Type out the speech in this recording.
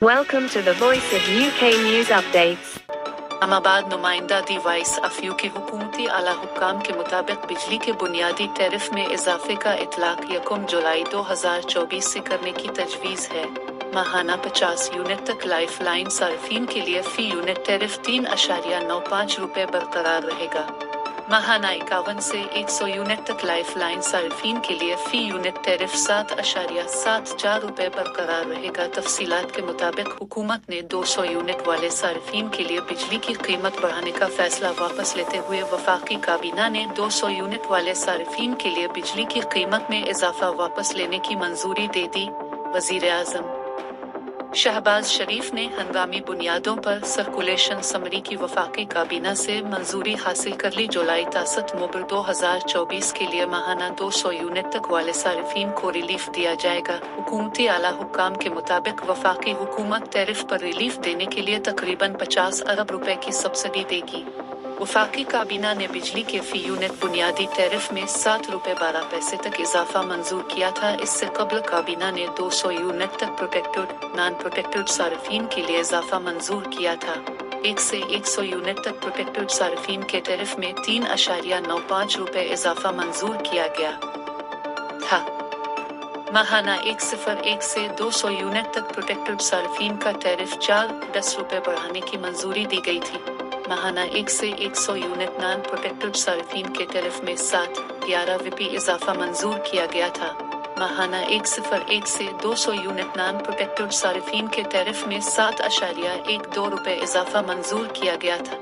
Welcome to the Voice of UK News Updates. Islamabad नुमाइंदा device अफयू की हुकूमती आला हुक्काम के मुताबिक बिजली के बुनियादी टैरिफ में इजाफे का इतलाक 1 जुलाई 2024 से करने की तजवीज़ है। माहाना 50 यूनिट तक लाइफ लाइन सार्फिन के लिए फी यूनिट टैरिफ 3.95 रुपये बरकरार रहेगा। माहाना 51 से 100 यूनिट तक लाइफ लाइन सार्फिन के लिए फी यूनिट टैरिफ 7.74 रुपये बरकरार रहेगा। तफसीलात के मुताबिक हुकूमत ने 200 यूनिट वाले सार्फिन के लिए बिजली की कीमत बढ़ाने का फैसला वापस लेते हुए वफाकी काबीना ने 200 यूनिट वाले सार्फिन के लिए बिजली की कीमत में इजाफा वापस लेने की मंजूरी दे दी। वजीर आज़म शहबाज शरीफ ने हंगामी बुनियादों पर सर्कुलेशन समरी की वफाकी काबीना से मंजूरी हासिल कर ली। जुलाई तासत मोबर 2024 के लिए माहाना 200 यूनिट तक वाले सार्फिन को रिलीफ दिया जाएगा। हुकूमती आला हुक्काम के मुताबिक वफाकी हुकूमत टैरिफ पर रिलीफ देने के लिए तकरीबन 50 अरब रुपए की सब्सिडी देगी। वफाकी काबीना ने बिजली के फी यूनिट बुनियादी टैरिफ में 7 रुपये 12 पैसे तक इजाफा मंजूर किया था। इससे कबल काबीना ने 200 यूनिट तक प्रोटेक्टेड नॉन प्रोटेक्टेड सार्फिन के लिए इजाफा मंजूर किया था। 1 से 100 यूनिट तक प्रोटेक्टेड सार्फिन के टैरिफ में 3.95 रुपये इजाफा मंजूर किया गया था। माहाना 101 से 200 यूनिट तक प्रोटेक्टेड सार्फिन का टैरिफ 4.10 रुपये बढ़ाने की मंजूरी दी गई थी। माहाना 1 से 100 यूनिट नॉन प्रोटेक्टेड सार्फिन के टैरिफ में 7.11 रुपये इजाफा मंजूर किया गया था। माहाना 101 से 200 यूनिट नॉन प्रोटेक्टेड सार्फिन के टैरिफ में 7.12 रुपये इजाफा मंजूर किया गया था।